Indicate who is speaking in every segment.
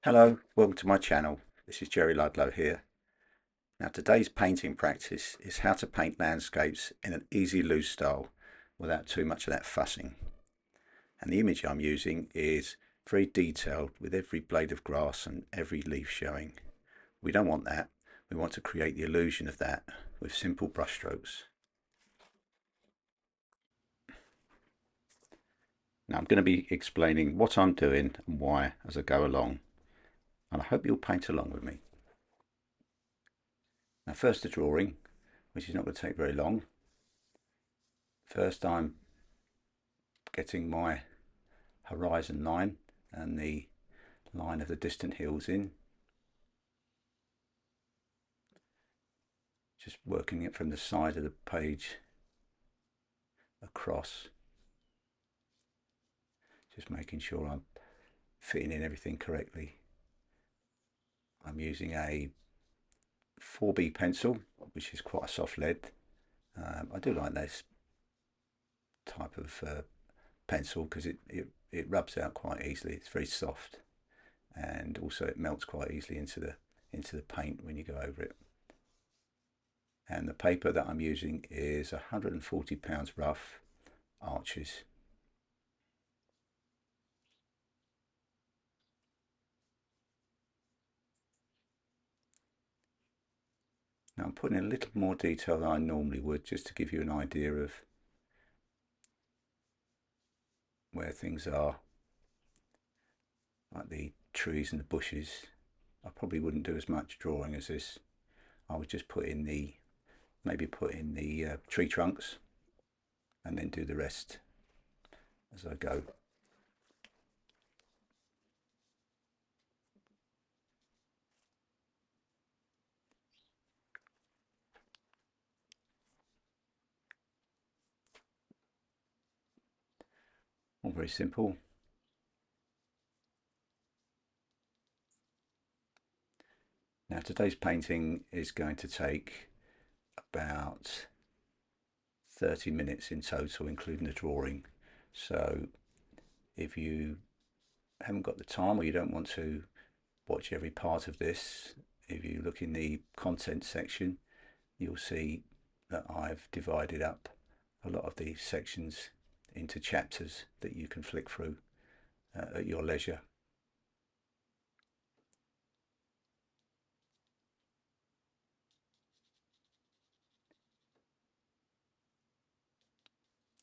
Speaker 1: Hello, welcome to my channel. This is Jerry Ludlow here. Now today's painting practice is how to paint landscapes in an easy loose style without too much of that fussing. And the image I'm using is very detailed with every blade of grass and every leaf showing. We don't want that. We want to create the illusion of that with simple brush strokes. Now I'm going to be explaining what I'm doing and why as I go along. And I hope you'll paint along with me. Now first the drawing, which is not going to take very long. First I'm getting my horizon line and the line of the distant hills in. Just working it from the side of the page across. Just making sure I'm fitting in everything correctly. I'm using a 4B pencil, which is quite a soft lead. I do like this type of pencil because it rubs out quite easily. It's very soft, and also it melts quite easily into the paint when you go over it. And the paper that I'm using is 140 pounds rough Arches. Now I'm putting a little more detail than I normally would, just to give you an idea of where things are, like the trees and the bushes. I probably wouldn't do as much drawing as this. I would just maybe put in the tree trunks and then do the rest as I go. All very simple. Now today's painting is going to take about 30 minutes in total, including the drawing. So if you haven't got the time or you don't want to watch every part of this, if you look in the content section, you'll see that I've divided up a lot of these sections into chapters that you can flick through at your leisure.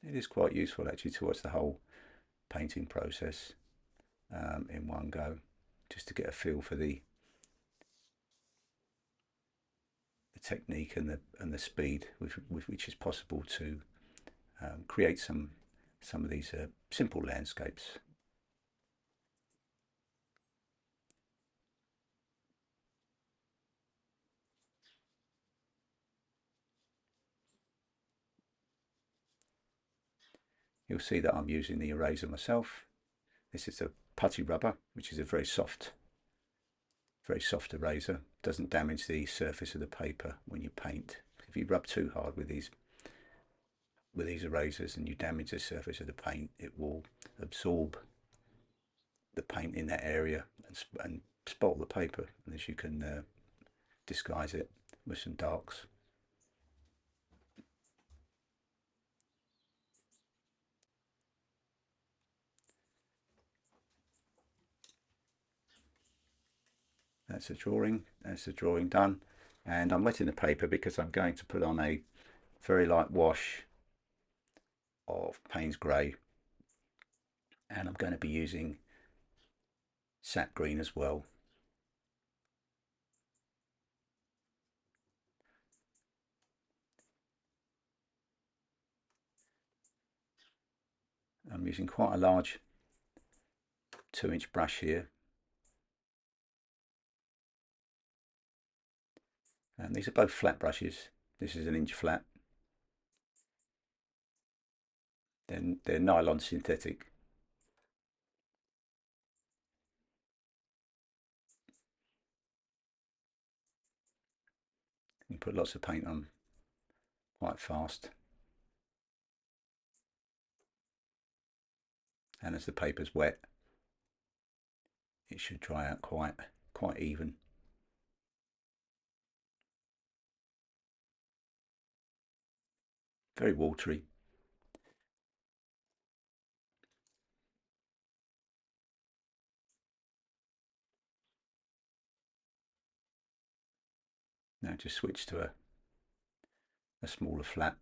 Speaker 1: It is quite useful actually to watch the whole painting process in one go, just to get a feel for the technique and the speed with which is possible to create some of these simple landscapes. You'll see that I'm using the eraser myself. This is a putty rubber, which is a very soft eraser. Doesn't damage the surface of the paper when you paint. If you rub too hard with these erasers and you damage the surface of the paint, it will absorb the paint in that area and spot the paper, unless you can disguise it with some darks. That's the drawing done, and I'm wetting the paper because I'm going to put on a very light wash of Payne's grey, and I'm going to be using Sap Green as well. I'm using quite a large 2-inch brush here, and these are both flat brushes. This is 1 inch flat. Then they're nylon synthetic. You put lots of paint on quite fast, and as the paper's wet, it should dry out quite even. Very watery. Now just switch to a smaller flat.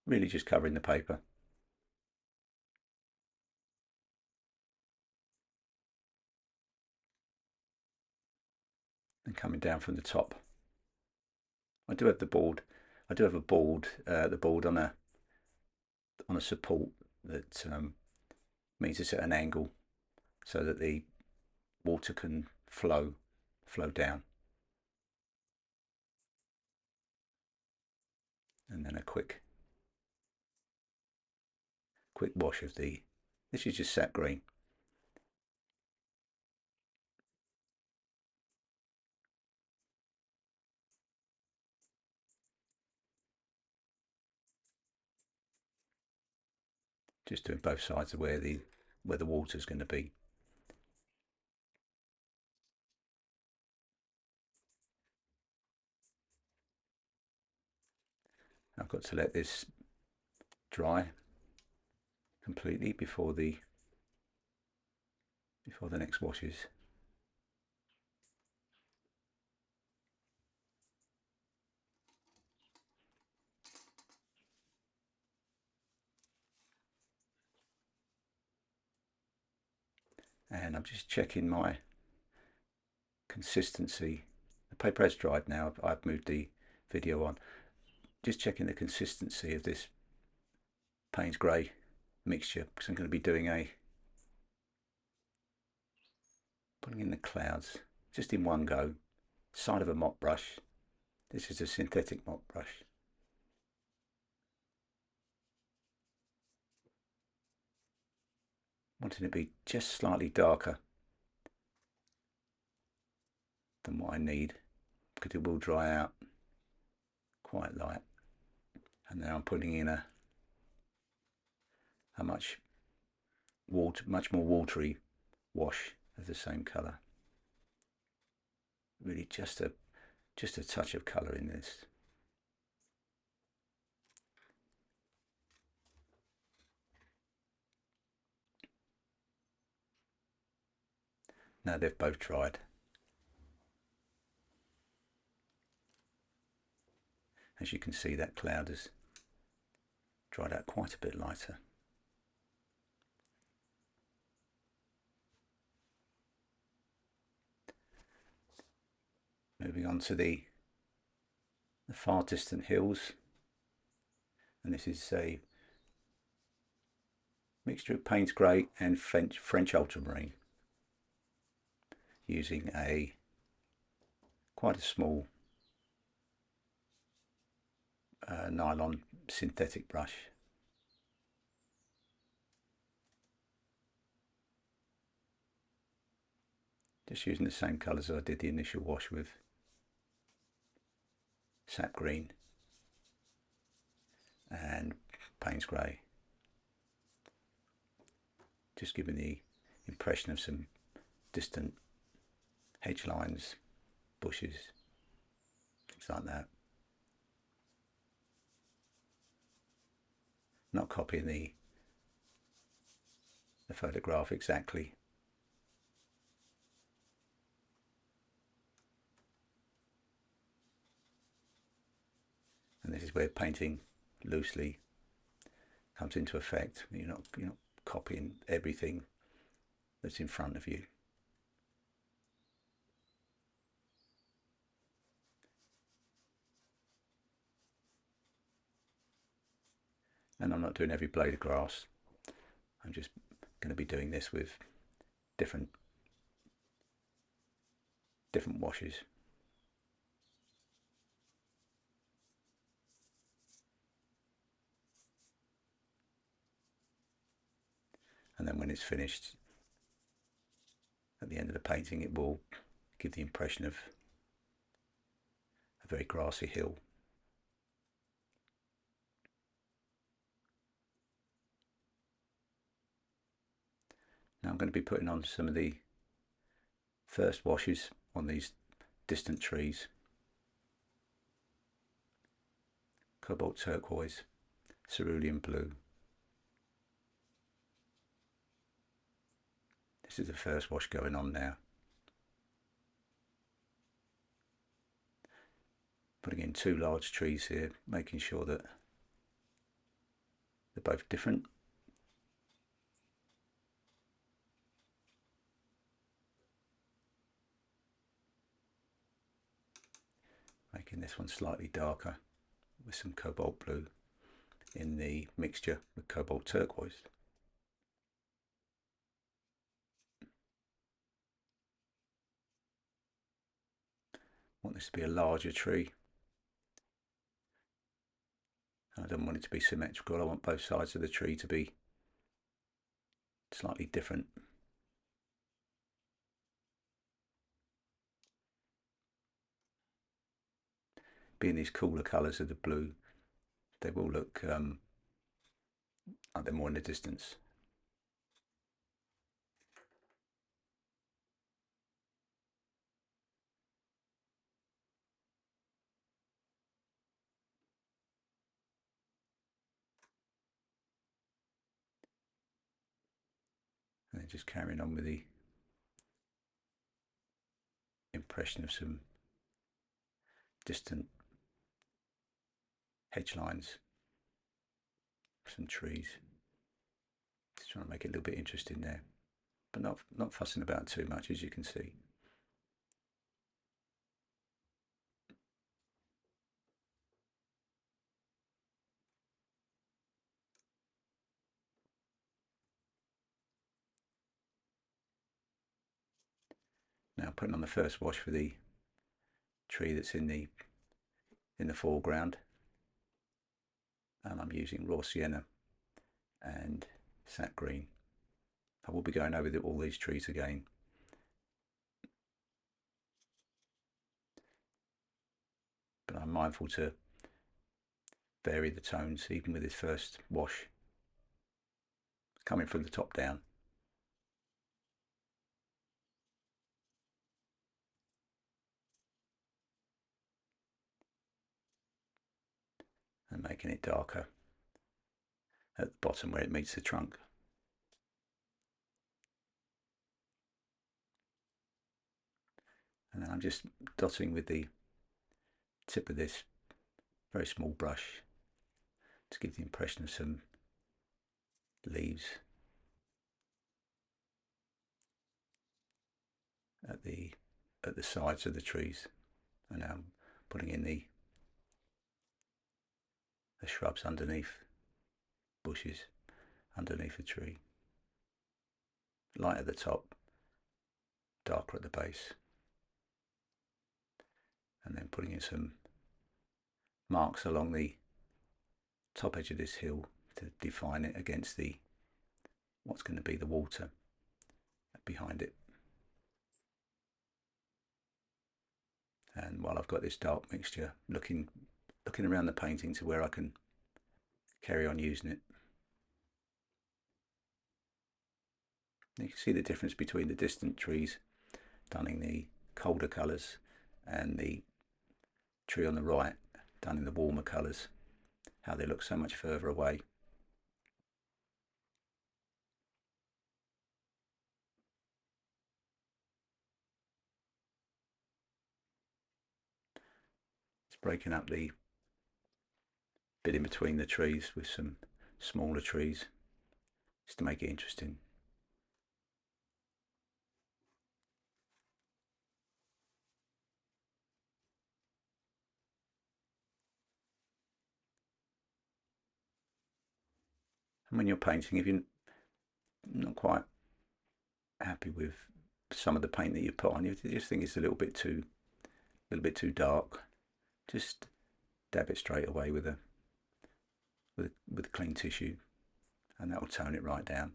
Speaker 1: Really just covering the paper. And coming down from the top. I do have the board. I do have a board, the board on a support that means it's at an angle so that the water can flow down. And then a quick wash of the, this is just Sap Green. Just doing both sides of where the water's going to be. I've got to let this dry completely before the next washes. And I'm just checking my consistency. The paper has dried now. I've moved the video on. Just checking the consistency of this Payne's grey mixture, because I'm going to be doing putting in the clouds just in one go. Side of a mop brush. This is a synthetic mop brush. Wanting it to be just slightly darker than what I need, because it will dry out quite light. And now I'm putting in a much more watery wash of the same colour. Really just a touch of colour in this. Now they've both dried. As you can see, that cloud has dried out quite a bit lighter. Moving on to the far distant hills, and this is a mixture of Payne's grey and French ultramarine, using quite a small nylon synthetic brush. Just using the same colours as I did the initial wash with Sap Green and Payne's grey. Just giving the impression of some distant hedge lines, bushes, things like that. Not copying the photograph exactly. And this is where painting loosely comes into effect. You're not copying everything that's in front of you. And I'm not doing every blade of grass. I'm just going to be doing this with different washes. And then when it's finished, at the end of the painting, it will give the impression of a very grassy hill. Now I'm going to be putting on some of the first washes on these distant trees. Cobalt turquoise, cerulean blue. This is the first wash going on now. Putting in two large trees here, making sure that they're both different. Making this one slightly darker with some cobalt blue in the mixture with cobalt turquoise. I want this to be a larger tree. I don't want it to be symmetrical. I want both sides of the tree to be slightly different. Being these cooler colours of the blue, they will look like they're more in the distance. And then just carrying on with the impression of some distant hedge lines, some trees. Just trying to make it a little bit interesting there, but not fussing about too much, as you can see. Now putting on the first wash for the tree that's in the foreground, and I'm using Raw Sienna and Sap Green. I will be going over all these trees again. But I'm mindful to vary the tones even with this first wash, coming from the top down. And making it darker at the bottom where it meets the trunk. And then I'm just dotting with the tip of this very small brush to give the impression of some leaves at the sides of the trees. And now I'm putting in the shrubs underneath, bushes underneath the tree. Light at the top, darker at the base. And then putting in some marks along the top edge of this hill to define it against the what's going to be the water behind it. And while I've got this dark mixture, looking around the painting to where I can carry on using it. You can see the difference between the distant trees done in the colder colours and the tree on the right done in the warmer colours, how they look so much further away. It's breaking up the bit in between the trees with some smaller trees just to make it interesting. And when you're painting, if you're not quite happy with some of the paint that you put on, you just think it's a little bit too dark, just dab it straight away with clean tissue, and that will tone it right down.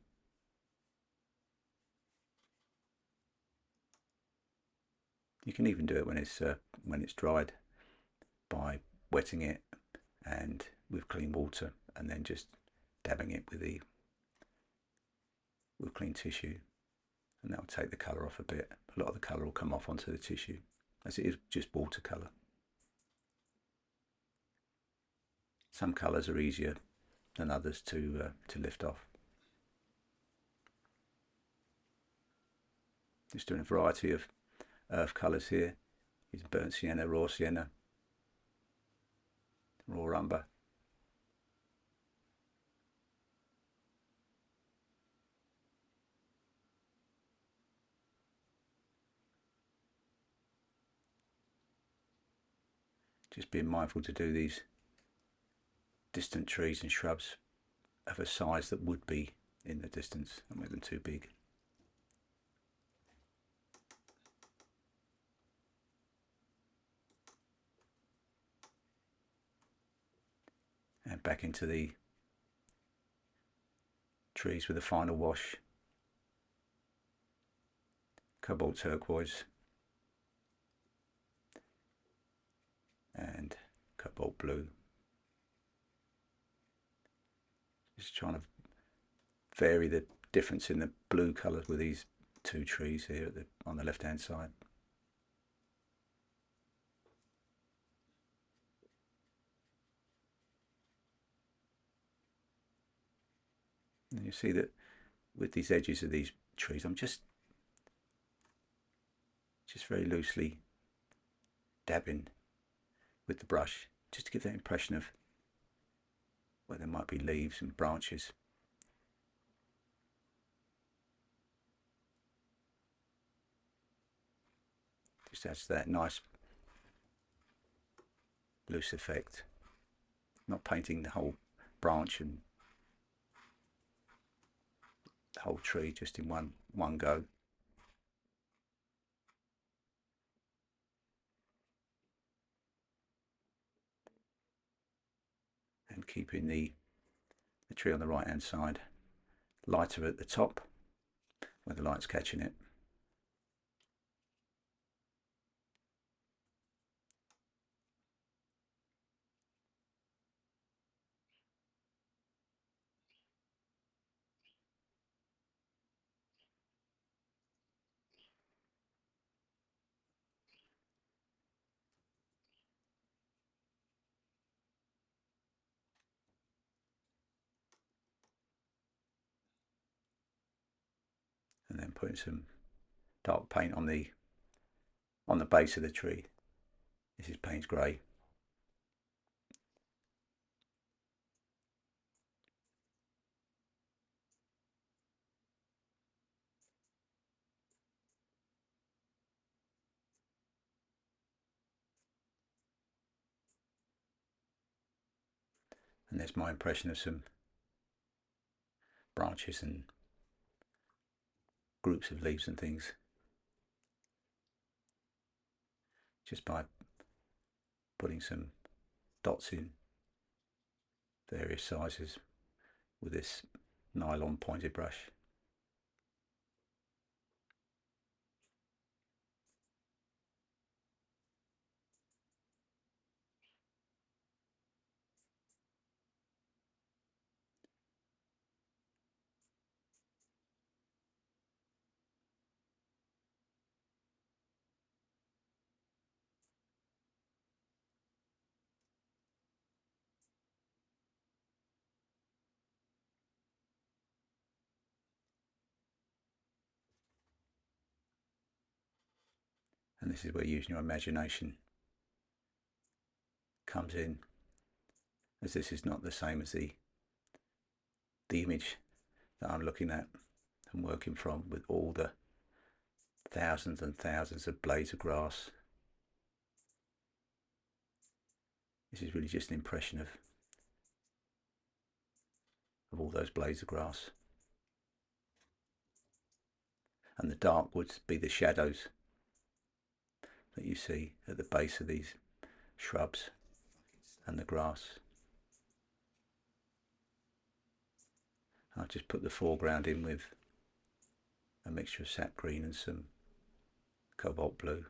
Speaker 1: You can even do it when it's dried by wetting it and with clean water, and then just dabbing it with clean tissue. and that will take the colour off a bit. A lot of the colour will come off onto the tissue, as it is just watercolour. Some colours are easier than others to lift off. Just doing a variety of earth colours here. Using burnt sienna, raw sienna, raw umber. Just being mindful to do these distant trees and shrubs of a size that would be in the distance, not make them too big. And back into the trees with a final wash. Cobalt turquoise and cobalt blue. Just trying to vary the difference in the blue colours with these two trees here on the left hand side. And you see that with these edges of these trees, I'm just very loosely dabbing with the brush, just to give that impression of where there might be leaves and branches. Just adds that nice loose effect. Not painting the whole branch and the whole tree just in one go. And keeping the tree on the right hand side lighter at the top where the light's catching it. And then putting some dark paint on the base of the tree. This is Payne's grey. And there's my impression of some branches and groups of leaves and things, just by putting some dots in various sizes with this nylon pointed brush. And this is where using your imagination comes in, as this is not the same as the image that I'm looking at and working from, with all the thousands and thousands of blades of grass. This is really just an impression of all those blades of grass. And the dark would be the shadows that you see at the base of these shrubs and the grass. I'll just put the foreground in with a mixture of sap green and some cobalt blue.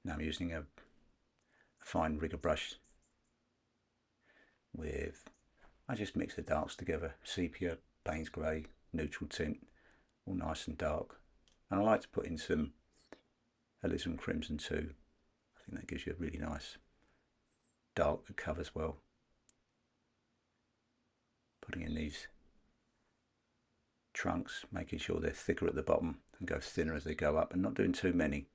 Speaker 1: Now I'm using a fine rigger brush with, I just mix the darks together, sepia, Payne's grey, neutral tint, all nice and dark. And I like to put in some alizarin crimson too. I think that gives you a really nice dark cover as well. Putting in these trunks, making sure they're thicker at the bottom and go thinner as they go up, and not doing too many.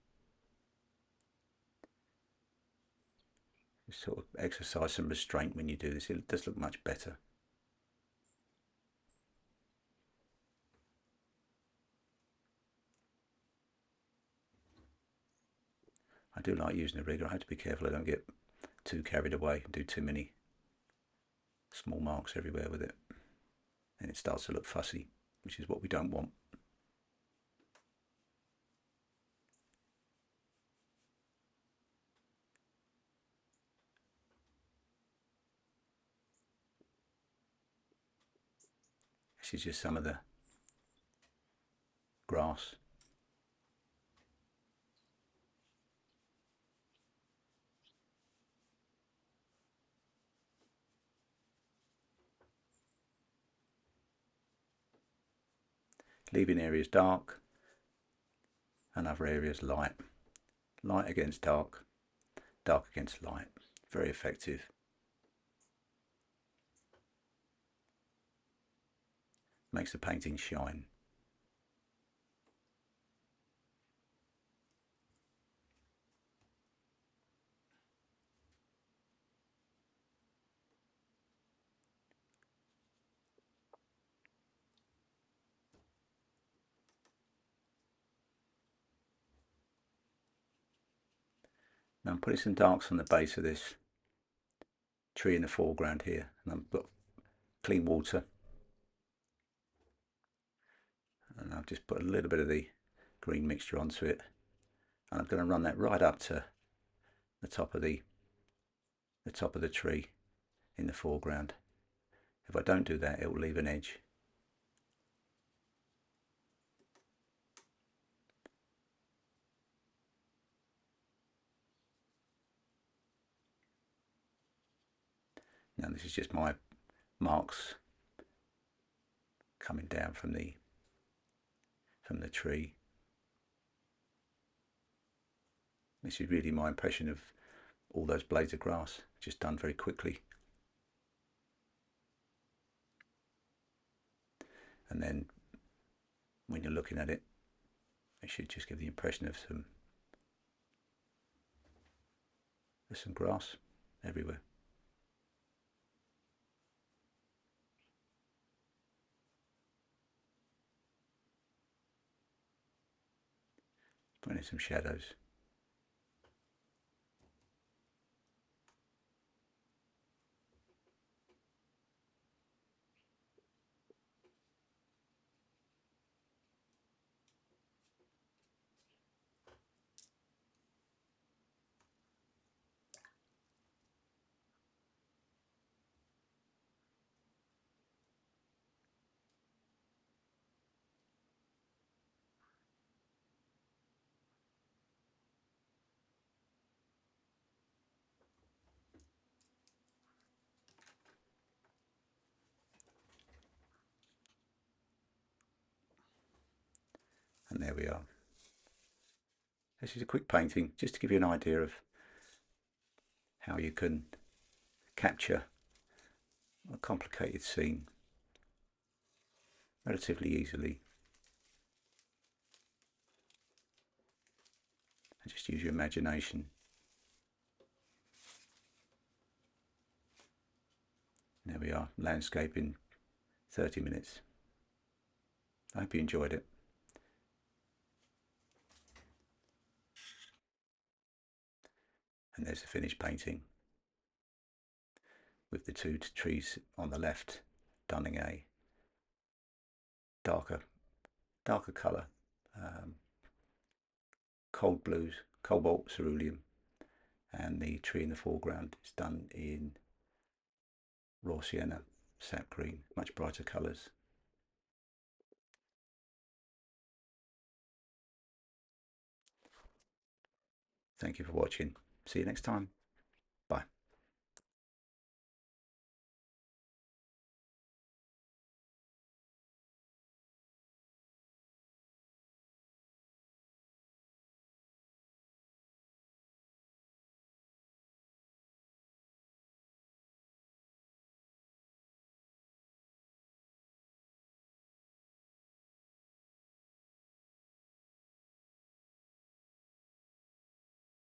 Speaker 1: Just sort of exercise some restraint when you do this. It does look much better. I do like using a rigger. I have to be careful I don't get too carried away and do too many small marks everywhere with it. And it starts to look fussy, which is what we don't want. This is just some of the grass. Leaving areas dark and other areas light. Light against dark, dark against light. Very effective. Makes the painting shine. Now I'm putting some darks on the base of this tree in the foreground here, and I've got clean water, and I've just put a little bit of the green mixture onto it, and I'm going to run that right up to the top of the tree in the foreground. If I don't do that, it will leave an edge. Now this is just my marks coming down from the tree. This is really my impression of all those blades of grass, just done very quickly. And then when you're looking at it, it should just give the impression of some grass everywhere. Putting in some shadows. And there we are. This is a quick painting just to give you an idea of how you can capture a complicated scene relatively easily. And just use your imagination. There we are, landscape in 30 minutes. I hope you enjoyed it. And there's the finished painting with the two trees on the left done in a darker colour, cold blues, Cobalt, Cerulean, and the tree in the foreground is done in Raw Sienna, Sap Green, much brighter colours. Thank you for watching. See you next time.